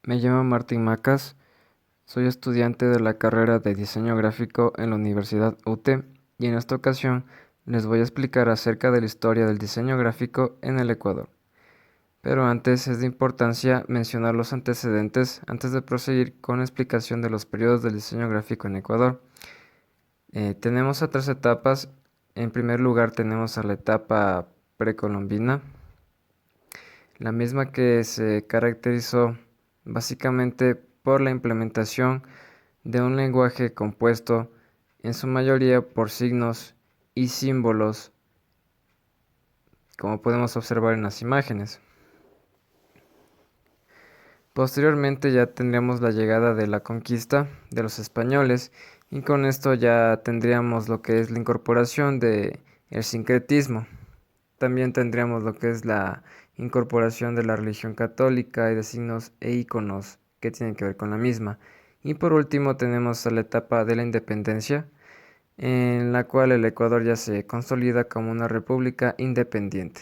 Me llamo Martín Macas, soy estudiante de la carrera de diseño gráfico en la Universidad UTE y en esta ocasión les voy a explicar acerca de la historia del diseño gráfico en el Ecuador. Pero antes es de importancia mencionar los antecedentes antes de proseguir con la explicación de los periodos del diseño gráfico en Ecuador. Tenemos a tres etapas. En primer lugar tenemos a la etapa precolombina, la misma que se caracterizó básicamente por la implementación de un lenguaje compuesto en su mayoría por signos y símbolos, como podemos observar en las imágenes. Posteriormente ya tendríamos la llegada de la conquista de los españoles y con esto ya tendríamos lo que es la incorporación de el sincretismo. También tendríamos lo que es la incorporación de la religión católica y de signos e iconos que tienen que ver con la misma. Y por último tenemos a la etapa de la independencia, en la cual el Ecuador ya se consolida como una república independiente.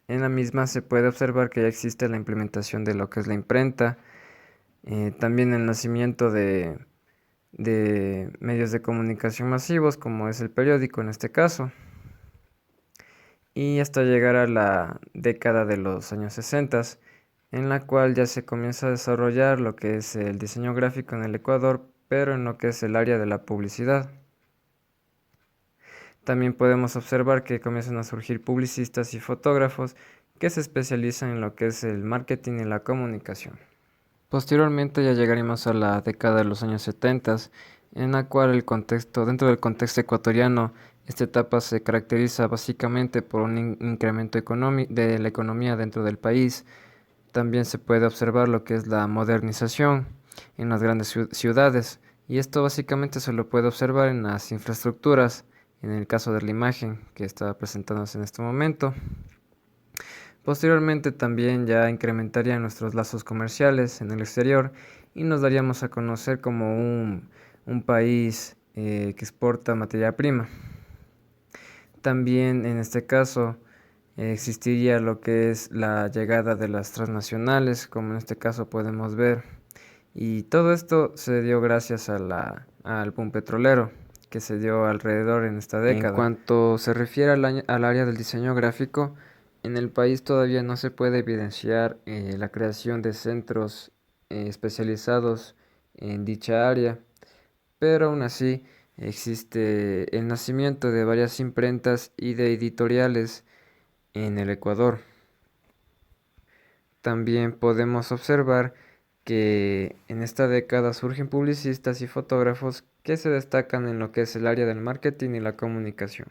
En la misma se puede observar que ya existe la implementación de lo que es la imprenta, también el nacimiento de medios de comunicación masivos como es el periódico en este caso, y hasta llegar a la década de los años 60, en la cual ya se comienza a desarrollar lo que es el diseño gráfico en el Ecuador, pero en lo que es el área de la publicidad. También podemos observar que comienzan a surgir publicistas y fotógrafos que se especializan en lo que es el marketing y la comunicación. Posteriormente ya llegaremos a la década de los años 70, en la cual dentro del contexto ecuatoriano, esta etapa se caracteriza básicamente por un incremento de la economía dentro del país. También se puede observar lo que es la modernización en las grandes ciudades, y esto básicamente se lo puede observar en las infraestructuras, en el caso de la imagen que está presentándose en este momento. Posteriormente también ya incrementarían nuestros lazos comerciales en el exterior y nos daríamos a conocer como un país que exporta materia prima. También en este caso existiría lo que es la llegada de las transnacionales, como en este caso podemos ver. Y todo esto se dio gracias al boom petrolero que se dio alrededor en esta década. En cuanto se refiere al área del diseño gráfico, en el país todavía no se puede evidenciar la creación de centros especializados en dicha área, pero aún así existe el nacimiento de varias imprentas y de editoriales en el Ecuador. También podemos observar que en esta década surgen publicistas y fotógrafos que se destacan en lo que es el área del marketing y la comunicación.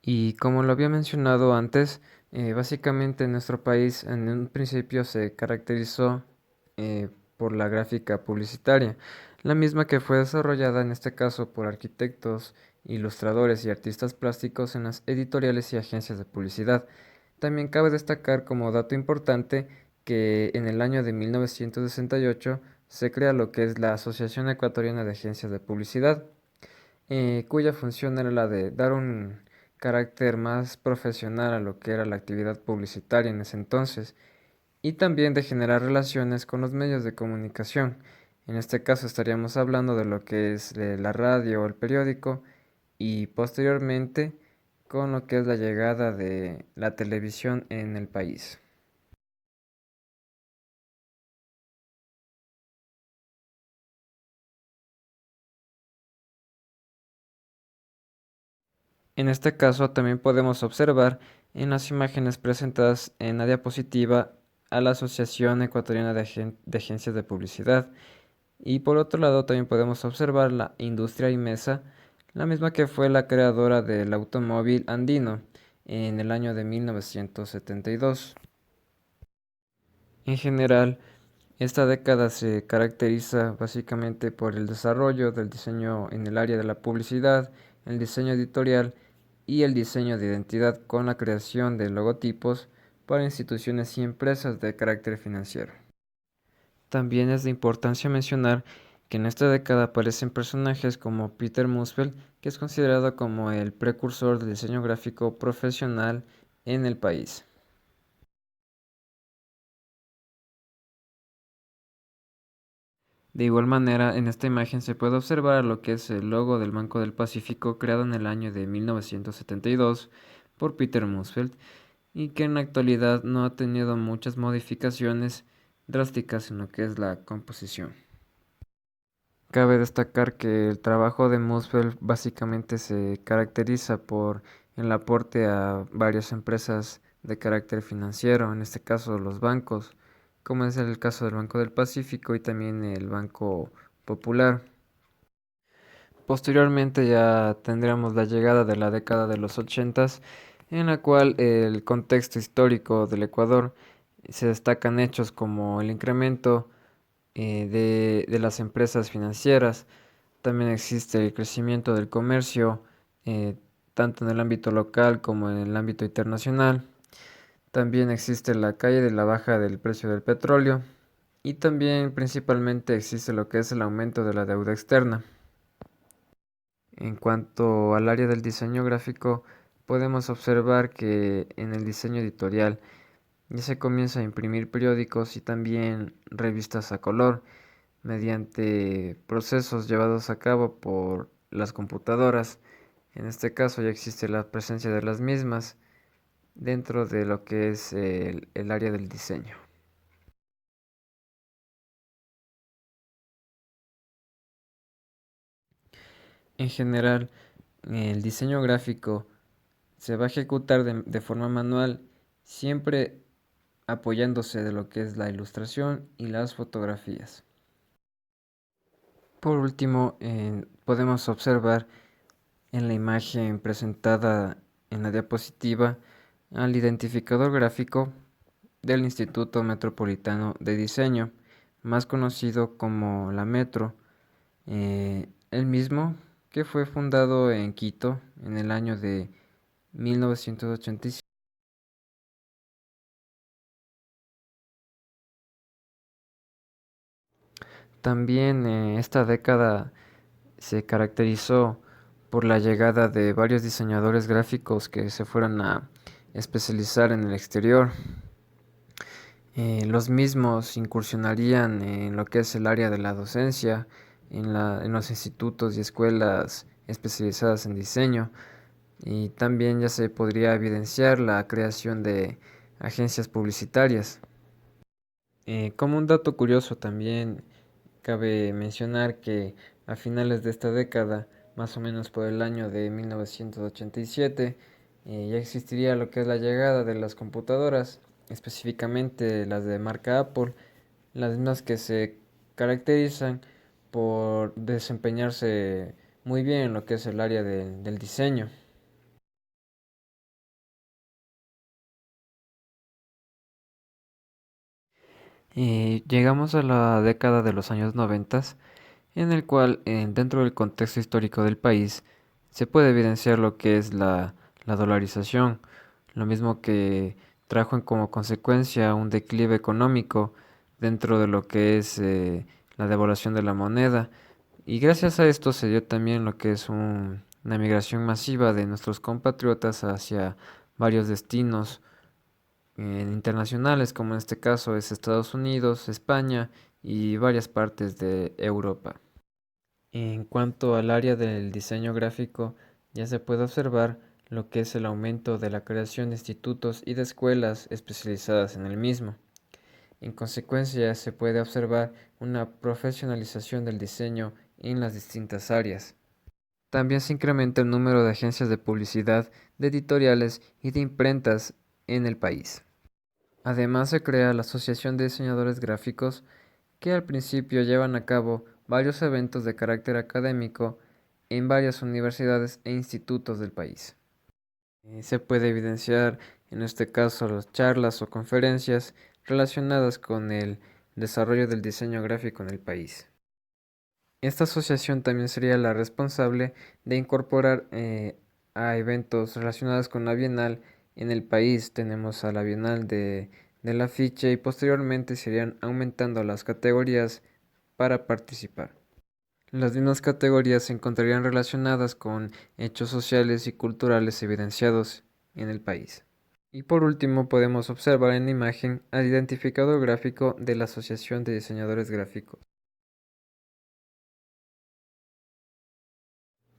Y como lo había mencionado antes, básicamente nuestro país en un principio se caracterizó por la gráfica publicitaria, la misma que fue desarrollada en este caso por arquitectos, ilustradores y artistas plásticos en las editoriales y agencias de publicidad. También cabe destacar como dato importante que en el año de 1968 se crea lo que es la Asociación Ecuatoriana de Agencias de Publicidad, cuya función era la de dar un carácter más profesional a lo que era la actividad publicitaria en ese entonces y también de generar relaciones con los medios de comunicación. En este caso estaríamos hablando de lo que es la radio o el periódico y posteriormente con lo que es la llegada de la televisión en el país. En este caso también podemos observar en las imágenes presentadas en la diapositiva a la Asociación Ecuatoriana de Agencias de Publicidad. Y por otro lado también podemos observar la Industria Imesa, la misma que fue la creadora del automóvil andino en el año de 1972. En general, esta década se caracteriza básicamente por el desarrollo del diseño en el área de la publicidad, el diseño editorial y el diseño de identidad con la creación de logotipos para instituciones y empresas de carácter financiero. También es de importancia mencionar que en esta década aparecen personajes como Peter Musfeld, que es considerado como el precursor del diseño gráfico profesional en el país. De igual manera, en esta imagen se puede observar lo que es el logo del Banco del Pacífico creado en el año de 1972 por Peter Musfeld y que en la actualidad no ha tenido muchas modificaciones drásticas en lo que es la composición. Cabe destacar que el trabajo de Musfeld básicamente se caracteriza por el aporte a varias empresas de carácter financiero, en este caso los bancos, como es el caso del Banco del Pacífico y también el Banco Popular. Posteriormente ya tendríamos la llegada de la década de los 80, en la cual el contexto histórico del Ecuador se destacan hechos como el incremento de las empresas financieras. También existe el crecimiento del comercio, eh, tanto en el ámbito local como en el ámbito internacional. También existe la caída de la baja del precio del petróleo y también principalmente existe lo que es el aumento de la deuda externa. En cuanto al área del diseño gráfico, podemos observar que en el diseño editorial ya se comienza a imprimir periódicos y también revistas a color mediante procesos llevados a cabo por las computadoras. En este caso ya existe la presencia de las mismas dentro de lo que es el área del diseño. En general, el diseño gráfico se va a ejecutar de forma manual, siempre apoyándose de lo que es la ilustración y las fotografías. Por último, podemos observar en la imagen presentada en la diapositiva al identificador gráfico del Instituto Metropolitano de Diseño, más conocido como la Metro, el mismo que fue fundado en Quito en el año de 1987. También esta década se caracterizó por la llegada de varios diseñadores gráficos que se fueron a especializar en el exterior. Los mismos incursionarían en lo que es el área de la docencia, en los institutos y escuelas especializadas en diseño, y también ya se podría evidenciar la creación de agencias publicitarias. Como un dato curioso también cabe mencionar que a finales de esta década, más o menos por el año de 1987, ya existiría lo que es la llegada de las computadoras, específicamente las de marca Apple, las mismas que se caracterizan por desempeñarse muy bien en lo que es el área del diseño. Llegamos a la década de los años 90, en el cual, dentro del contexto histórico del país, se puede evidenciar lo que es la dolarización, lo mismo que trajo como consecuencia un declive económico dentro de lo que es la devaluación de la moneda, y gracias a esto se dio también lo que es una migración masiva de nuestros compatriotas hacia varios destinos internacionales, como en este caso es Estados Unidos, España y varias partes de Europa. En cuanto al área del diseño gráfico, ya se puede observar lo que es el aumento de la creación de institutos y de escuelas especializadas en el mismo. En consecuencia, se puede observar una profesionalización del diseño en las distintas áreas. También se incrementa el número de agencias de publicidad, de editoriales y de imprentas en el país. Además, se crea la Asociación de Diseñadores Gráficos, que al principio llevan a cabo varios eventos de carácter académico en varias universidades e institutos del país. Se puede evidenciar en este caso las charlas o conferencias relacionadas con el desarrollo del diseño gráfico en el país. Esta asociación también sería la responsable de incorporar a eventos relacionados con la Bienal en el país. Tenemos a la Bienal del afiche y posteriormente se irían aumentando las categorías para participar. Las mismas categorías se encontrarían relacionadas con hechos sociales y culturales evidenciados en el país. Y por último podemos observar en la imagen al identificador gráfico de la Asociación de Diseñadores Gráficos.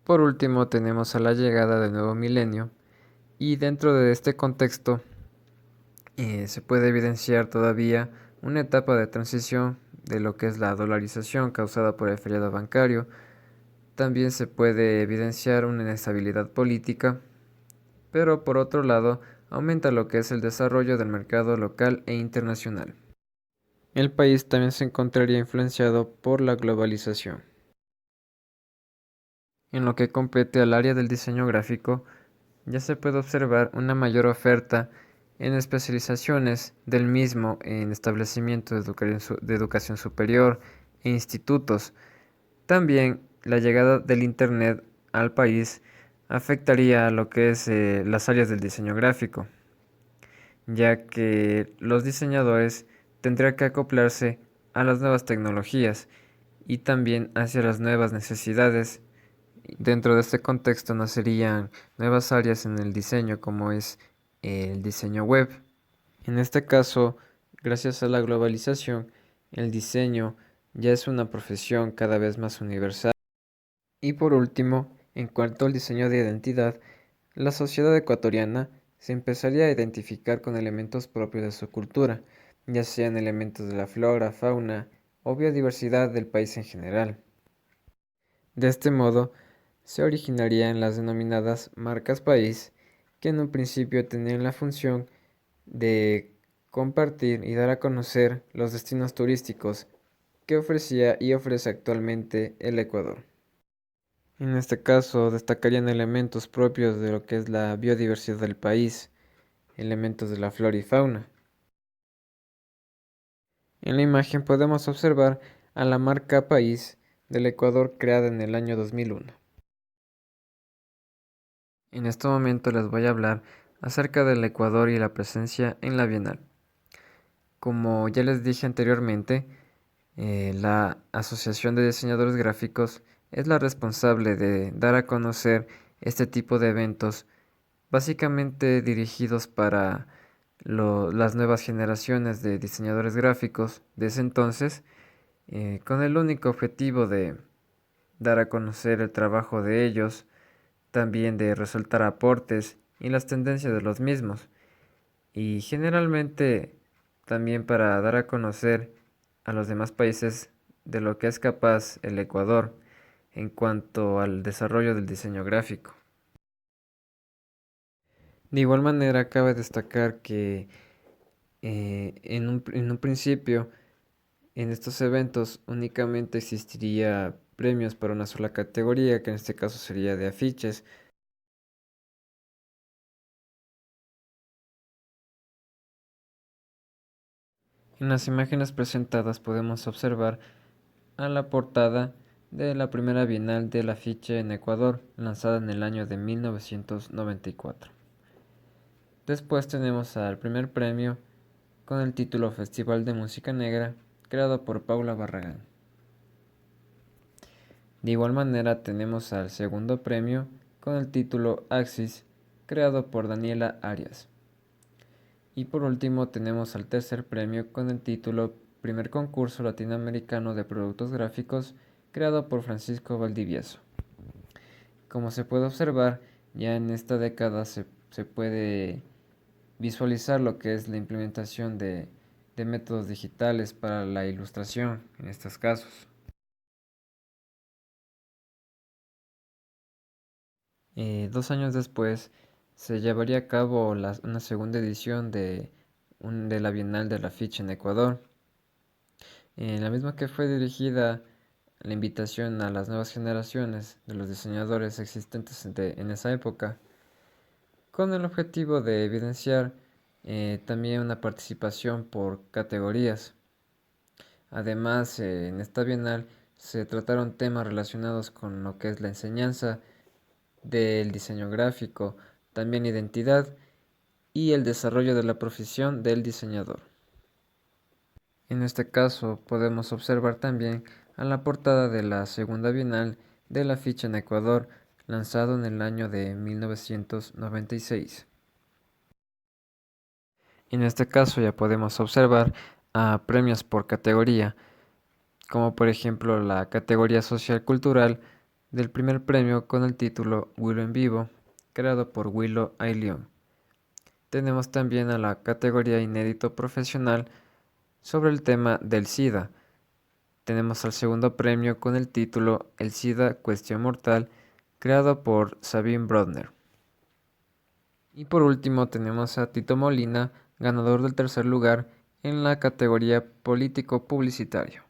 Por último, tenemos a la llegada del nuevo milenio, y dentro de este contexto se puede evidenciar todavía una etapa de transición de lo que es la dolarización causada por el feriado bancario. También se puede evidenciar una inestabilidad política, pero por otro lado aumenta lo que es el desarrollo del mercado local e internacional. El país también se encontraría influenciado por la globalización. En lo que compete al área del diseño gráfico, ya se puede observar una mayor oferta en especializaciones del mismo en establecimientos de educación superior e institutos. También la llegada del Internet al país afectaría a lo que es las áreas del diseño gráfico, ya que los diseñadores tendrían que acoplarse a las nuevas tecnologías y también hacia las nuevas necesidades. Dentro de este contexto nacerían nuevas áreas en el diseño, como es el diseño web. En este caso, gracias a la globalización, el diseño ya es una profesión cada vez más universal. Y por último, en cuanto al diseño de identidad, la sociedad ecuatoriana se empezaría a identificar con elementos propios de su cultura, ya sean elementos de la flora, fauna o biodiversidad del país en general. De este modo, se originarían las denominadas marcas país, que en un principio tenían la función de compartir y dar a conocer los destinos turísticos que ofrecía y ofrece actualmente el Ecuador. En este caso, destacarían elementos propios de lo que es la biodiversidad del país, elementos de la flora y fauna. En la imagen podemos observar a la marca país del Ecuador creada en el año 2001. En este momento les voy a hablar acerca del Ecuador y la presencia en la Bienal. Como ya les dije anteriormente, la Asociación de Diseñadores Gráficos es la responsable de dar a conocer este tipo de eventos, básicamente dirigidos para las nuevas generaciones de diseñadores gráficos de ese entonces, con el único objetivo de dar a conocer el trabajo de ellos, también de resaltar aportes y las tendencias de los mismos, y generalmente también para dar a conocer a los demás países de lo que es capaz el Ecuador en cuanto al desarrollo del diseño gráfico. De igual manera, cabe destacar que en un principio, en estos eventos únicamente existiría premios para una sola categoría, que en este caso sería de afiches. En las imágenes presentadas podemos observar a la portada de la primera Bienal del Afiche en Ecuador, lanzada en el año de 1994. Después tenemos al primer premio con el título Festival de Música Negra, creado por Paula Barragán. De igual manera tenemos al segundo premio con el título Axis, creado por Daniela Arias. Y por último tenemos al tercer premio con el título Primer Concurso Latinoamericano de Productos Gráficos, creado por Francisco Valdivieso. Como se puede observar, ya en esta década se puede visualizar lo que es la implementación de métodos digitales para la ilustración en estos casos. 2 años después se llevaría a cabo una segunda edición de la Bienal del Afiche en Ecuador, la misma que fue dirigida la invitación a las nuevas generaciones de los diseñadores existentes en esa época, con el objetivo de evidenciar también una participación por categorías. Además, en esta bienal se trataron temas relacionados con lo que es la enseñanza del diseño gráfico, también identidad y el desarrollo de la profesión del diseñador. En este caso podemos observar también a la portada de la segunda bienal del Afiche en Ecuador, lanzado en el año de 1996. En este caso ya podemos observar a premios por categoría, como por ejemplo la categoría social cultural, del primer premio con el título Willow en Vivo, creado por Willow Aylion. Tenemos también a la categoría Inédito Profesional sobre el tema del SIDA. Tenemos al segundo premio con el título El SIDA Cuestión Mortal, creado por Sabine Brodner. Y por último tenemos a Tito Molina, ganador del tercer lugar en la categoría Político Publicitario.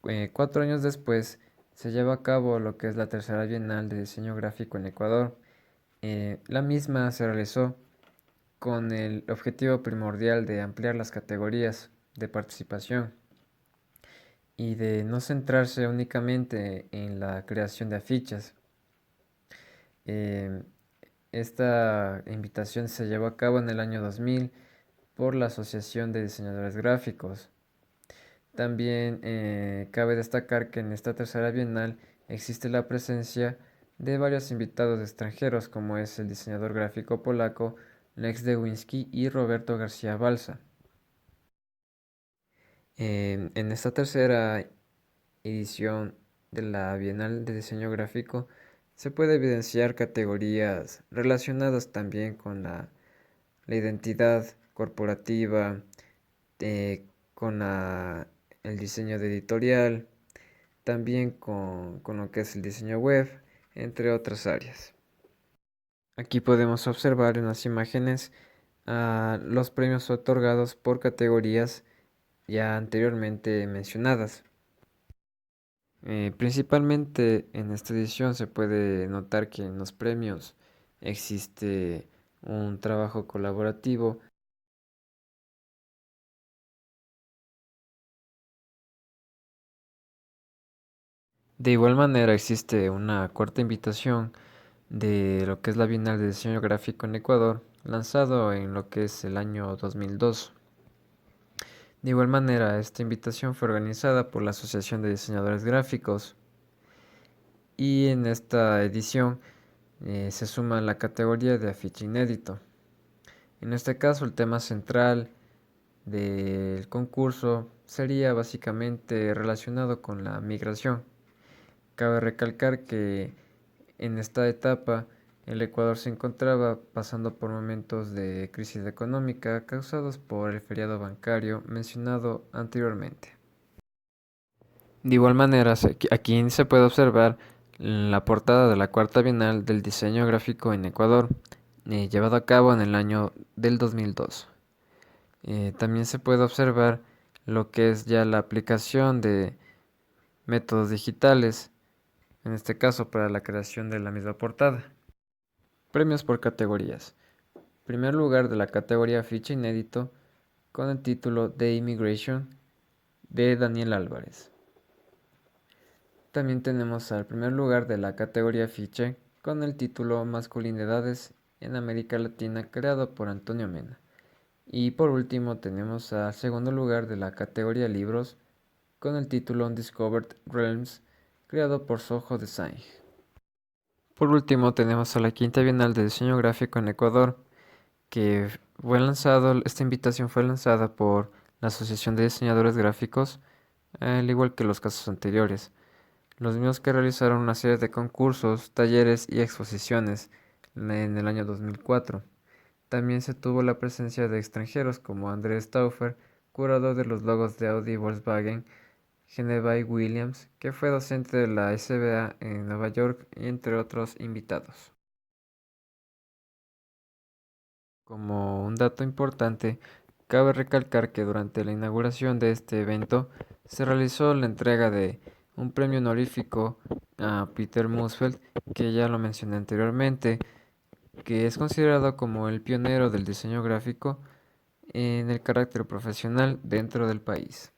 4 años después se lleva a cabo lo que es la tercera Bienal de Diseño Gráfico en Ecuador. La misma se realizó con el objetivo primordial de ampliar las categorías de participación y de no centrarse únicamente en la creación de afiches. Eh, Esta invitación se llevó a cabo en el año 2000 por la Asociación de Diseñadores Gráficos. También cabe destacar que en esta tercera bienal existe la presencia de varios invitados extranjeros, como es el diseñador gráfico polaco Lex Dewinski y Roberto García Balsa. En esta tercera edición de la Bienal de Diseño Gráfico se puede evidenciar categorías relacionadas también con la identidad corporativa, con el diseño de editorial, también con lo que es el diseño web, entre otras áreas. Aquí podemos observar en las imágenes los premios otorgados por categorías ya anteriormente mencionadas. Principalmente en esta edición se puede notar que en los premios existe un trabajo colaborativo. De igual manera existe una cuarta invitación de lo que es la Bienal de Diseño Gráfico en Ecuador, lanzado en lo que es el año 2002. De igual manera, esta invitación fue organizada por la Asociación de Diseñadores Gráficos y en esta edición se suma la categoría de afiche inédito. En este caso, el tema central del concurso sería básicamente relacionado con la migración. Cabe recalcar que en esta etapa el Ecuador se encontraba pasando por momentos de crisis económica causados por el feriado bancario mencionado anteriormente. De igual manera, aquí se puede observar la portada de la cuarta Bienal del Diseño Gráfico en Ecuador, llevado a cabo en el año del 2002. También se puede observar lo que es ya la aplicación de métodos digitales, en este caso para la creación de la misma portada. Premios por categorías. Primer lugar de la categoría Ficha Inédito con el título The Immigration de Daniel Álvarez. También tenemos al primer lugar de la categoría Fiche con el título Masculinidades en América Latina creado por Antonio Mena. Y por último tenemos al segundo lugar de la categoría Libros con el título Undiscovered Realms creado por Soho Design. Por último tenemos a la quinta Bienal de Diseño Gráfico en Ecuador, que esta invitación fue lanzada por la Asociación de Diseñadores Gráficos, al igual que los casos anteriores. Los mismos que realizaron una serie de concursos, talleres y exposiciones en el año 2004. También se tuvo la presencia de extranjeros como Andrés Stauffer, curador de los logos de Audi y Volkswagen, Genevieve Williams, que fue docente de la SBA en Nueva York, entre otros invitados. Como un dato importante, cabe recalcar que durante la inauguración de este evento se realizó la entrega de un premio honorífico a Peter Musfeld, que ya lo mencioné anteriormente, que es considerado como el pionero del diseño gráfico en el carácter profesional dentro del país.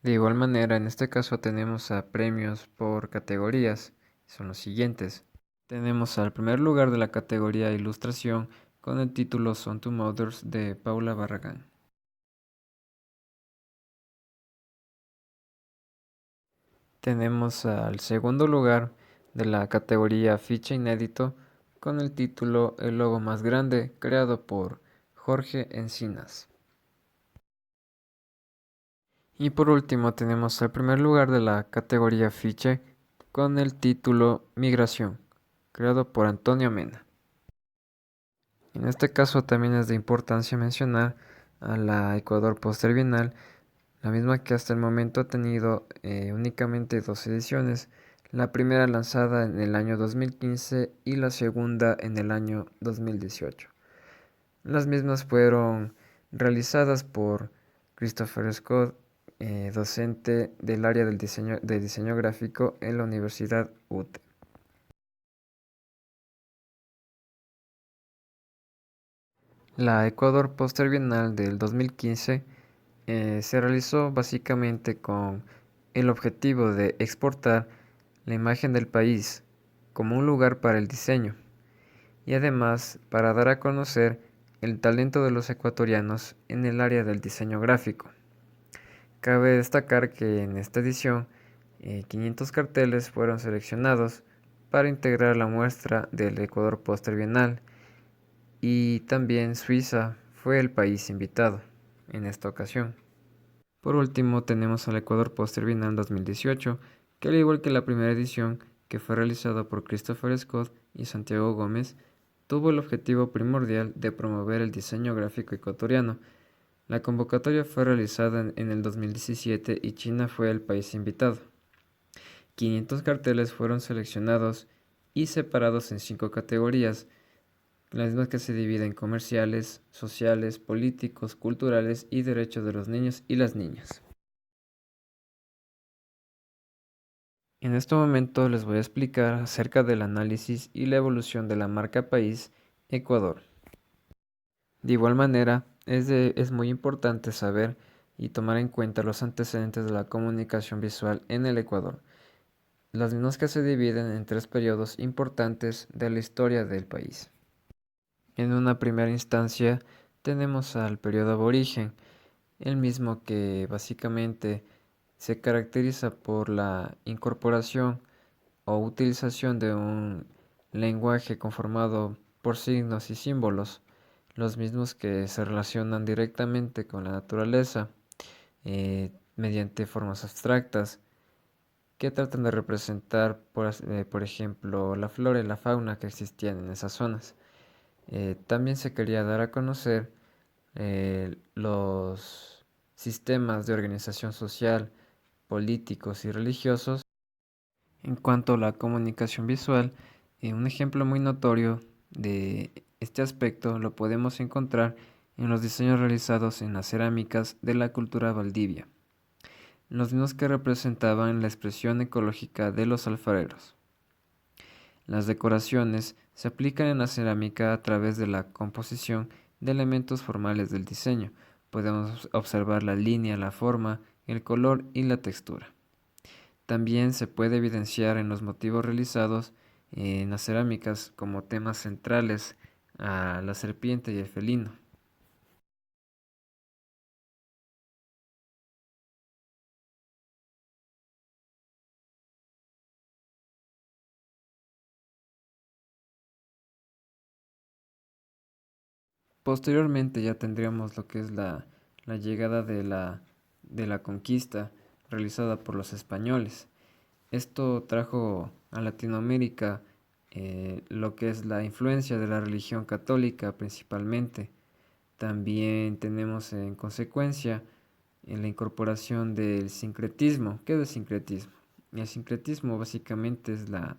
De igual manera, en este caso tenemos a premios por categorías, son los siguientes. Tenemos al primer lugar de la categoría Ilustración con el título Son to Mothers de Paula Barragán. Tenemos al segundo lugar de la categoría Ficha Inédito con el título El logo más grande, creado por Jorge Encinas. Y por último tenemos el primer lugar de la categoría Fiche con el título Migración, creado por Antonio Mena. En este caso también es de importancia mencionar a la Ecuador Poster Bienal, la misma que hasta el momento ha tenido únicamente dos ediciones, la primera lanzada en el año 2015 y la segunda en el año 2018. Las mismas fueron realizadas por Christopher Scott, docente del área de diseño gráfico en la Universidad UTE. La Ecuador Poster Bienal del 2015 se realizó básicamente con el objetivo de exportar la imagen del país como un lugar para el diseño y además para dar a conocer el talento de los ecuatorianos en el área del diseño gráfico. Cabe destacar que en esta edición 500 carteles fueron seleccionados para integrar la muestra del Ecuador Poster Bienal y también Suiza fue el país invitado en esta ocasión. Por último tenemos al Ecuador Poster Bienal 2018, que al igual que la primera edición, que fue realizada por Christopher Scott y Santiago Gómez, tuvo el objetivo primordial de promover el diseño gráfico ecuatoriano. La convocatoria fue realizada en el 2017 y China fue el país invitado. 500 carteles fueron seleccionados y separados en 5 categorías, las mismas que se dividen en comerciales, sociales, políticos, culturales y derechos de los niños y las niñas. En este momento les voy a explicar acerca del análisis y la evolución de la marca país Ecuador. De igual manera, es muy importante saber y tomar en cuenta los antecedentes de la comunicación visual en el Ecuador, las mismas que se dividen en 3 periodos importantes de la historia del país. En una primera instancia tenemos al periodo aborigen, el mismo que básicamente se caracteriza por la incorporación o utilización de un lenguaje conformado por signos y símbolos, los mismos que se relacionan directamente con la naturaleza mediante formas abstractas que tratan de representar, por ejemplo, la flora y la fauna que existían en esas zonas. También se quería dar a conocer los sistemas de organización social, políticos y religiosos. En cuanto a la comunicación visual, un ejemplo muy notorio de este aspecto lo podemos encontrar en los diseños realizados en las cerámicas de la cultura valdivia, los mismos que representaban la expresión ecológica de los alfareros. Las decoraciones se aplican en la cerámica a través de la composición de elementos formales del diseño. Podemos observar la línea, la forma, el color y la textura. También se puede evidenciar en los motivos realizados en las cerámicas como temas centrales a la serpiente y el felino. Posteriormente ya tendríamos lo que es la llegada de la conquista realizada por los españoles. Esto trajo a Latinoamérica lo que es la influencia de la religión católica principalmente. También tenemos en consecuencia en la incorporación del sincretismo. ¿Qué es el sincretismo? El sincretismo básicamente es la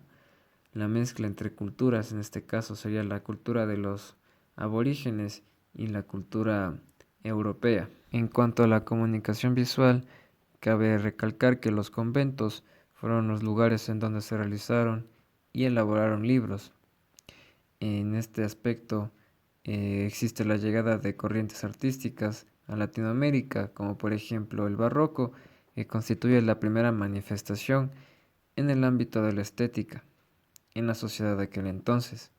mezcla entre culturas, en este caso sería la cultura de los aborígenes y la cultura europea. En cuanto a la comunicación visual, cabe recalcar que los conventos fueron los lugares en donde se realizaron y elaboraron libros. En este aspecto existe la llegada de corrientes artísticas a Latinoamérica, como por ejemplo el barroco, que constituye la primera manifestación en el ámbito de la estética en la sociedad de aquel entonces.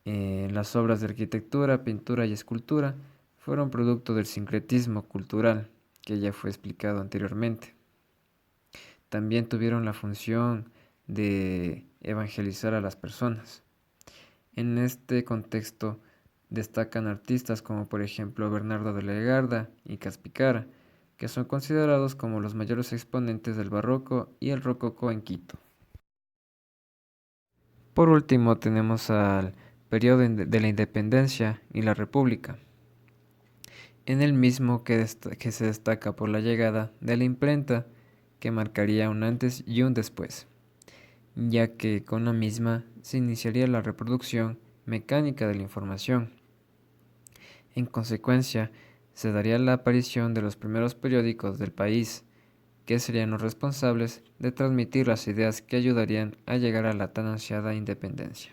Las obras de arquitectura, pintura y escultura fueron producto del sincretismo cultural, que ya fue explicado anteriormente. También tuvieron la función de evangelizar a las personas. En este contexto destacan artistas como por ejemplo Bernardo de la Egarda y Caspicara, que son considerados como los mayores exponentes del barroco y el rococó en Quito. Por último tenemos al periodo de la independencia y la república, en el mismo que se destaca por la llegada de la imprenta, que marcaría un antes y un después, ya que con la misma se iniciaría la reproducción mecánica de la información. En consecuencia, se daría la aparición de los primeros periódicos del país, que serían los responsables de transmitir las ideas que ayudarían a llegar a la tan ansiada independencia.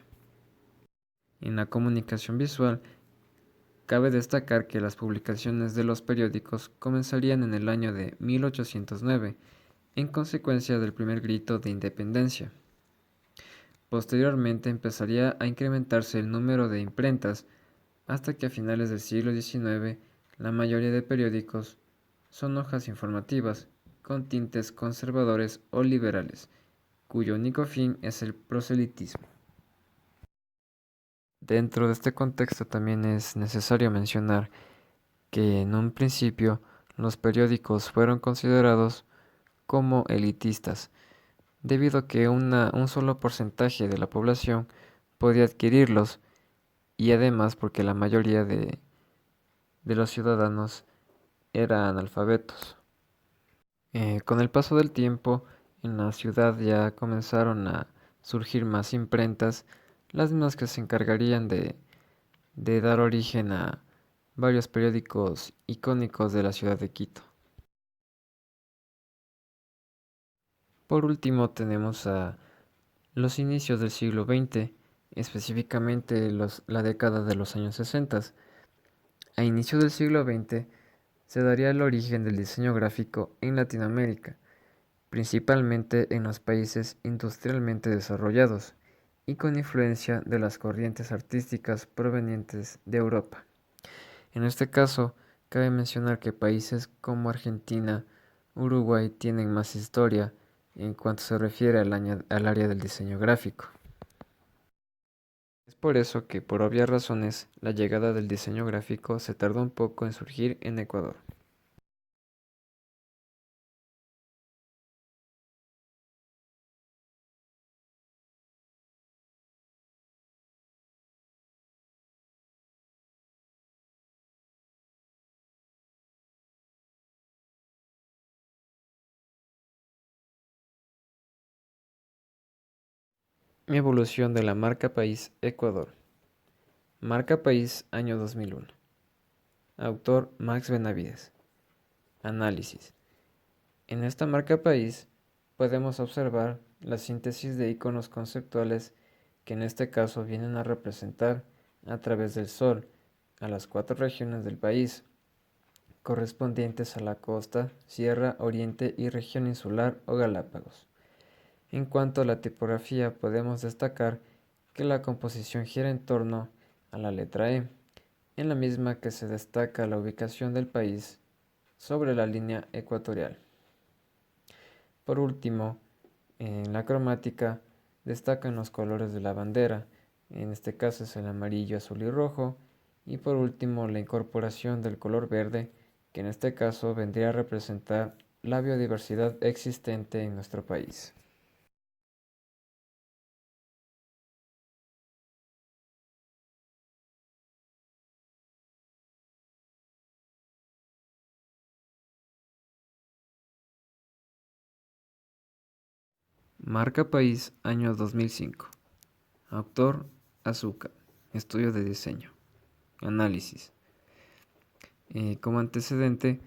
En la comunicación visual, cabe destacar que las publicaciones de los periódicos comenzarían en el año de 1809, en consecuencia del primer grito de independencia. Posteriormente empezaría a incrementarse el número de imprentas, hasta que a finales del siglo XIX la mayoría de periódicos son hojas informativas con tintes conservadores o liberales, cuyo único fin es el proselitismo. Dentro de este contexto también es necesario mencionar que en un principio los periódicos fueron considerados como elitistas, debido a que un solo porcentaje de la población podía adquirirlos, y además porque la mayoría de los ciudadanos eran analfabetos. Con el paso del tiempo, en la ciudad ya comenzaron a surgir más imprentas, las mismas que se encargarían de dar origen a varios periódicos icónicos de la ciudad de Quito. Por último, tenemos a los inicios del siglo XX, específicamente la década de los años 60. A inicios del siglo XX se daría el origen del diseño gráfico en Latinoamérica, principalmente en los países industrialmente desarrollados y con influencia de las corrientes artísticas provenientes de Europa. En este caso, cabe mencionar que países como Argentina, Uruguay tienen más historia en cuanto se refiere al área del diseño gráfico. Es por eso que, por obvias razones, la llegada del diseño gráfico se tardó un poco en surgir en Ecuador. Evolución de la marca país Ecuador. Marca país año 2001. Autor Max Benavides. Análisis. En esta marca país podemos observar la síntesis de iconos conceptuales que en este caso vienen a representar a través del sol a las 4 regiones del país, correspondientes a la costa, sierra, oriente y región insular o Galápagos. En cuanto a la tipografía, podemos destacar que la composición gira en torno a la letra E, en la misma que se destaca la ubicación del país sobre la línea ecuatorial. Por último, en la cromática destacan los colores de la bandera, en este caso es el amarillo, azul y rojo, y por último la incorporación del color verde, que en este caso vendría a representar la biodiversidad existente en nuestro país. Marca país año 2005. Autor Azúcar. Estudio de diseño. Análisis. Como antecedente,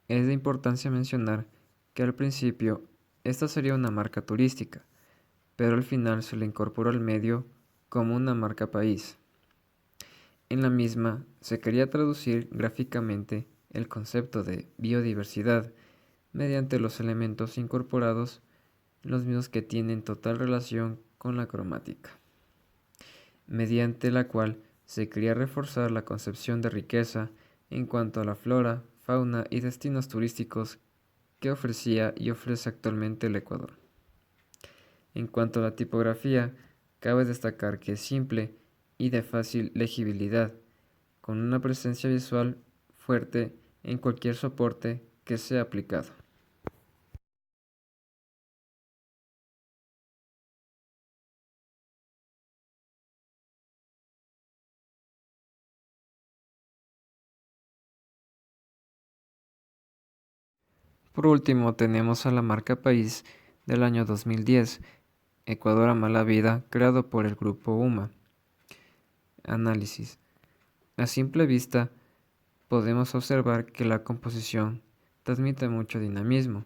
es de importancia mencionar que al principio esta sería una marca turística, pero al final se le incorporó al medio como una marca país. En la misma se quería traducir gráficamente el concepto de biodiversidad mediante los elementos incorporados, los mismos que tienen total relación con la cromática, mediante la cual se quería reforzar la concepción de riqueza en cuanto a la flora, fauna y destinos turísticos que ofrecía y ofrece actualmente el Ecuador. En cuanto a la tipografía, cabe destacar que es simple y de fácil legibilidad, con una presencia visual fuerte en cualquier soporte que se ha aplicado. Por último, tenemos a la marca País del año 2010, Ecuador ama la vida, creado por el grupo UMA. Análisis. A simple vista, podemos observar que la composición transmite mucho dinamismo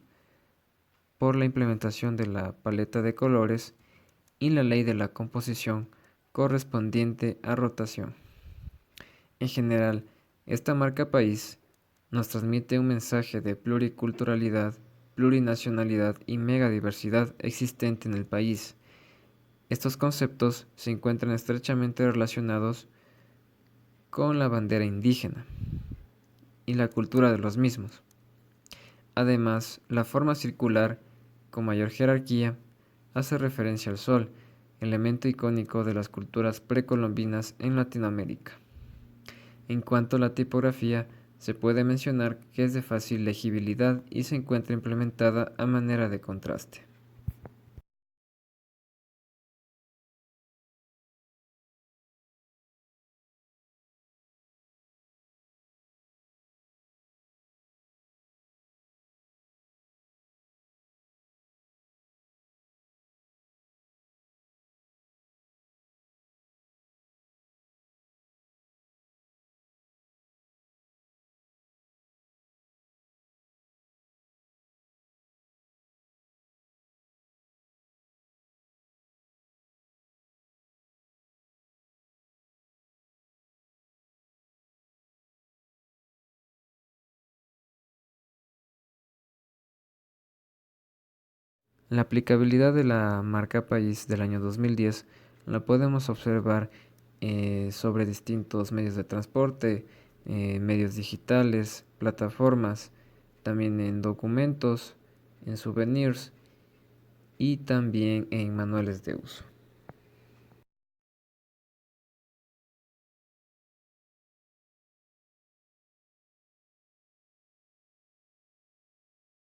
por la implementación de la paleta de colores y la ley de la composición correspondiente a rotación. En general, esta marca país nos transmite un mensaje de pluriculturalidad, plurinacionalidad y megadiversidad existente en el país. Estos conceptos se encuentran estrechamente relacionados con la bandera indígena y la cultura de los mismos. Además, la forma circular, con mayor jerarquía, hace referencia al sol, elemento icónico de las culturas precolombinas en Latinoamérica. En cuanto a la tipografía, se puede mencionar que es de fácil legibilidad y se encuentra implementada a manera de contraste. La aplicabilidad de la marca país del año 2010 la podemos observar sobre distintos medios de transporte, medios digitales, plataformas, también en documentos, en souvenirs y también en manuales de uso.